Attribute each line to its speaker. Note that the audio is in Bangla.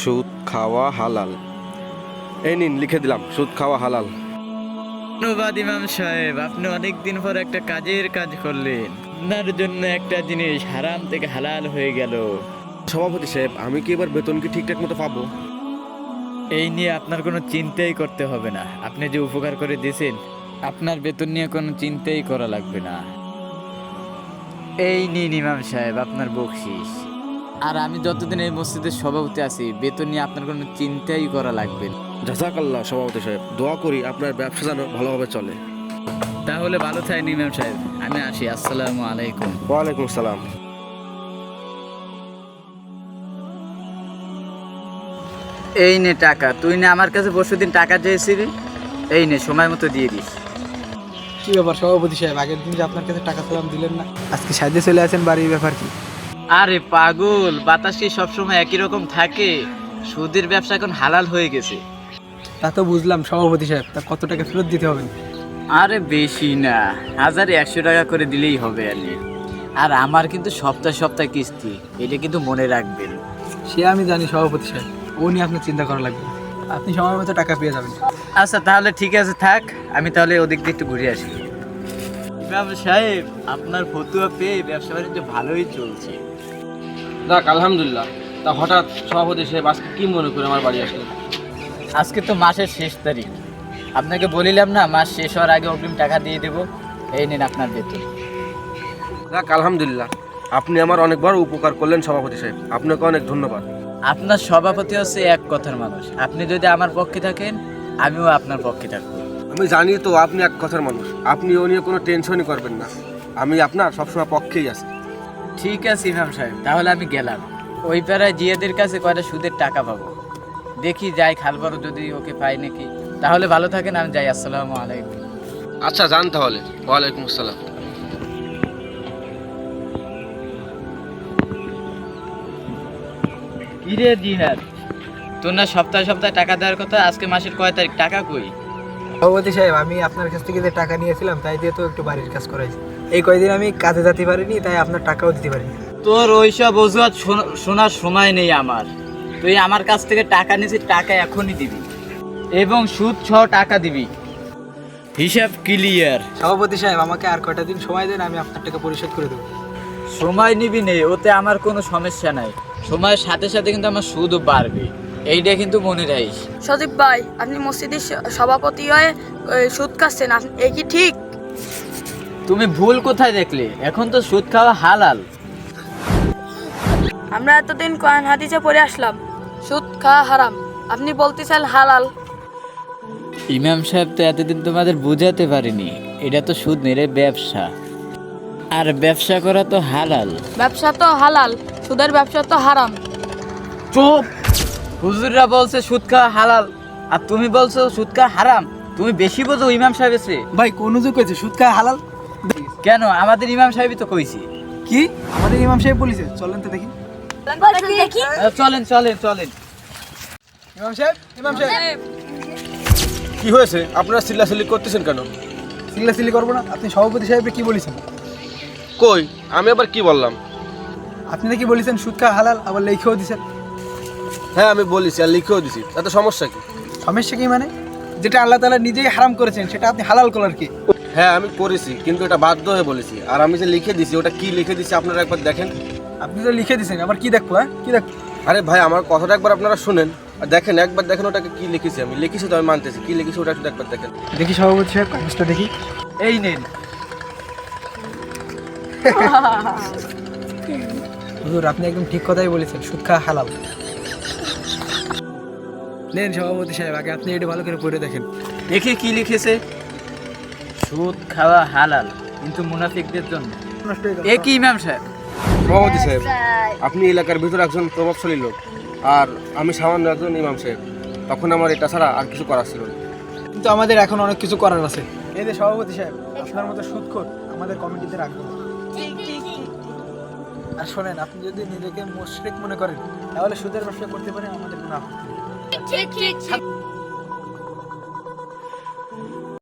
Speaker 1: সুদ খাওয়া হালাল। এই নিন, লিখে দিলাম, সুদ খাওয়া হালাল।
Speaker 2: ধন্যবাদ ইমাম সাহেব, আপনি অনেকদিন পর একটা কাজের কাজ করলেন। আপনার জন্য একটা জিনিস হারাম থেকে হালাল হয়ে গেল।
Speaker 1: সভাপতি সাহেব, আমি কি এবার বেতন কি ঠিকঠাক মতো পাবো?
Speaker 2: এই নিয়ে আপনার কোনো চিন্তাই করতে হবে না। আপনি যে উপকার করে দিয়েছেন, আপনার বেতন নিয়ে কোনো চিন্তাই করা লাগবে না। এই নিন ইমাম সাহেব আপনার বকশিস। আর আমি যতদিন এই মসজিদের সভাপতি আছি, বেতন নিয়ে আপনার কোনো চিন্তাই করা লাগবে না।
Speaker 1: জাযাকাল্লাহ সভাপতি সাহেব, দোয়া করি আপনার ব্যবসা যেন ভালোভাবে চলে।
Speaker 2: তাহলে ভালো থাকেন ইমাম সাহেব, আমি আসি। আসসালামু আলাইকুম।
Speaker 1: ওয়ালাইকুম আসসালাম।
Speaker 2: এই নে টাকা, তুই না আমার কাছে পরশুদিন টাকা চেয়েছিলি, এই নে সময় মতো দিয়ে দিস।
Speaker 3: কি ব্যাপার সভাপতি সাহেব, আগের দিন যে আপনার কাছে টাকা পেলাম দিলেন না, আজকে সাইডে চলে আছেন, বাড়ির ব্যাপার কি?
Speaker 2: আরে পাগল, বাতাস কি সবসময় একই রকম থাকে? সুদের ব্যবসা এখন হালাল হয়ে গেছে।
Speaker 3: তা তো বুঝলাম সভাপতি সাহেব, তা কত টাকা ফেরত দিতে হবে?
Speaker 2: আরে বেশি না, 1000-100 টাকা করে দিলেই হবে আর কি। আর আমার কিন্তু সপ্তাহে সপ্তাহে কিস্তি, এটা কিন্তু মনে রাখবেন।
Speaker 3: সে আমি জানি সভাপতি সাহেব, ও নিয়ে আপনার চিন্তা করা লাগবে না। আপনি সময় মতো টাকা পেয়ে যাবেন।
Speaker 2: আচ্ছা তাহলে ঠিক আছে, থাক, আমি তাহলে ওদিক দিয়ে একটু ঘুরে আসি। ইমাম সাহেব, আপনার ফতুয়া পেয়ে ব্যবসা বাণিজ্য ভালোই চলছে।
Speaker 4: যাক আলহামদুলিল্লাহ। তা হঠাৎ সভাপতি সাহেব আজকে কি মনে করে আমার বাড়ি আসলেন?
Speaker 2: আজকে তো মাসের শেষ তারিখ, আপনাকে বলিলাম না মাস শেষ হওয়ার আগে অগ্রিম টাকা দিয়ে দেবো। এই নিন আপনার বেতন।
Speaker 1: যাক আলহামদুলিল্লাহ, আপনি আমার অনেক বড় উপকার করলেন সভাপতি সাহেব, আপনাকে অনেক ধন্যবাদ।
Speaker 2: আপনার সভাপতি হচ্ছে এক কথার মানুষ, আপনি যদি আমার পক্ষে থাকেন আমিও আপনার পক্ষে থাকবো।
Speaker 1: আমি জানি তো আপনি এক কথার মানুষ, আপনি ও নিয়ে কোনো টেনশনই করবেন না, আমি আপনার সবসময় পক্ষেই আছি।
Speaker 2: ঠিক আছে ইমাম সাহেব, তাহলে আমি গেলাম। ওই পাড়ায় জিয়াদের কাছে কয়টা সুদের টাকা পাবো, দেখি যাই খালবারও যদি ওকে পাই নাকি। তাহলে ভালো থাকেন, আমি যাই। আসসালামু আলাইকুম।
Speaker 1: আচ্ছা যান তাহলে। ওয়ালাইকুম আসসালাম।
Speaker 2: কিরে জিহাদ, তোর না সপ্তাহে সপ্তাহে টাকা দেওয়ার কথা, আজকে মাসের কয় তারিখ, টাকা কই?
Speaker 3: সভাপতি সাহেব, আমি আপনার কাছ থেকে যে টাকা নিয়েছিলাম তাই দিয়ে তো একটু বাড়ির কাজ করাইছি। এই কয়দিন আমি কাজে যেতে পারিনি, তাই আপনার টাকাও দিতে পারিনি।
Speaker 2: তোর ওইসব অজুহাত শোনার সময় নেই আমার। তুই আমার কাছ থেকে টাকা নিয়েছিস, টাকা এখনই দিবি এবং সুদ সহ টাকা দিবি, হিসাব ক্লিয়ার।
Speaker 3: সভাপতি সাহেব, আমাকে আর কয়টা দিন সময় দেন, আমি আপনার টাকা পরিশোধ করে দেবো।
Speaker 2: সময় নিবি নেই, ওতে আমার কোনো সমস্যা নাই। সময়ের সাথে সাথে কিন্তু আমার সুদও বাড়বে, এইটা কিন্তু মনে রাখিস।
Speaker 5: সজীব ভাই, আপনি মসজিদের সভাপতি হয়ে সুদ খাচ্ছেন, এ কি ঠিক?
Speaker 2: তুমি ভুল কোথায় দেখলে? এখন তো সুদ খাওয়া হালাল।
Speaker 5: আমরা এতদিন কোরআন হাদিসে পড়ে আসলাম সুদ খাওয়া হারাম, আপনি বলতেছেন হালাল।
Speaker 2: ইমাম সাহেব তো এতদিন তোমাদের বুঝাতে পারিনি, এটা তো সুদ মেরে ব্যবসা, আর ব্যবসা করা তো হালাল।
Speaker 5: ব্যবসা তো হালাল, সুদের ব্যবসা তো হারাম।
Speaker 2: চুপ! হুজুররা বলছে সুদ খাওয়া হালাল, আর তুমি বলছো সুদ খাওয়া হারাম। তুমি বেশি বোঝো ইমাম সাহেব এসে।
Speaker 3: ভাই কোন যুগ হয়েছে সুদ খাওয়া হালাল?
Speaker 2: কেন, আমাদের ইমাম সাহেবই তো কইছি।
Speaker 3: কি আমাদের ইমাম সাহেব বলেছে? চলেন তো দেখি।
Speaker 2: চলেন চলেন চলেন।
Speaker 3: ইমাম সাহেব, ইমাম সাহেব।
Speaker 1: কি হয়েছে, আপনারা চিল্লাচিল্লি করতেছেন কেন?
Speaker 3: চিল্লাচিল্লি করবো না, আপনি সভাপতি সাহেবকে কি বলেছেন?
Speaker 1: কই, আমি আবার কি বললাম?
Speaker 3: আপনি নাকি বলেছেন সুদ খাওয়া হালাল, আবার লিখেও দিয়েছেন।
Speaker 1: হ্যাঁ আমি বলেছি আর লিখেও দিছি, তাতে সমস্যা কি?
Speaker 3: সমস্যা কি মানে? যেটা আল্লাহ তাআলা নিজেই হারাম করেছেন সেটা আপনি হালাল করার কি?
Speaker 1: হ্যাঁ আমি করেছি, কিন্তু এটা বাধ্য হয়ে বলেছি। আর আমি যে লিখে দিছি, ওটা কি লিখে দিছি আপনারা একবার দেখেন।
Speaker 3: আপনি তো লিখে দিয়েছেন, আবার কি দেখবো? হ্যাঁ কি দেখবো?
Speaker 1: আরে ভাই, আমার কথাটা একবার আপনারা শুনেন আর দেখেন, একবার দেখেন ওটাকে কি লিখেছি। আমি লিখেছি তো, আমি মানতেছি, কি লিখেছি ওটা একটু একবার দেখেন।
Speaker 3: দেখি সভাপতি সাহেব কাগজটা দেখি।
Speaker 2: এই নেন।
Speaker 3: হুজুর, আপনি একদম ঠিক কথাই বলেছেন, সুদ খাওয়া হালাল। নেন সভাপতি সাহেব, আগে আপনি এটা ভালো করে পড়ে দেখেন।
Speaker 2: দেখে কি লিখেছে? সুদ খাওয়া হালাল, কিন্তু মুনাফিকদের জন্য। এ কি ইমাম সাহেব?
Speaker 1: সভাপতি সাহেব, আপনি এলাকার ভিতরে একজন প্রভাবশালী লোক, আর আমি সামান্য একজন ইমাম সাহেব। তখন আমার এটা ছাড়া আর কিছু করার ছিল না।
Speaker 3: কিন্তু আমাদের এখন অনেক কিছু করার আছে। এই যে সভাপতি সাহেব, আপনার মতো সুদখোর আমাদের কমিটিতে রাখবো না। আর শোনেন, আপনি যদি নিজেকে মুশরিক মনে করেন তাহলে সুদের ব্যবসা করতে পারেন, আমাদের কোনো আপত্তি নেই।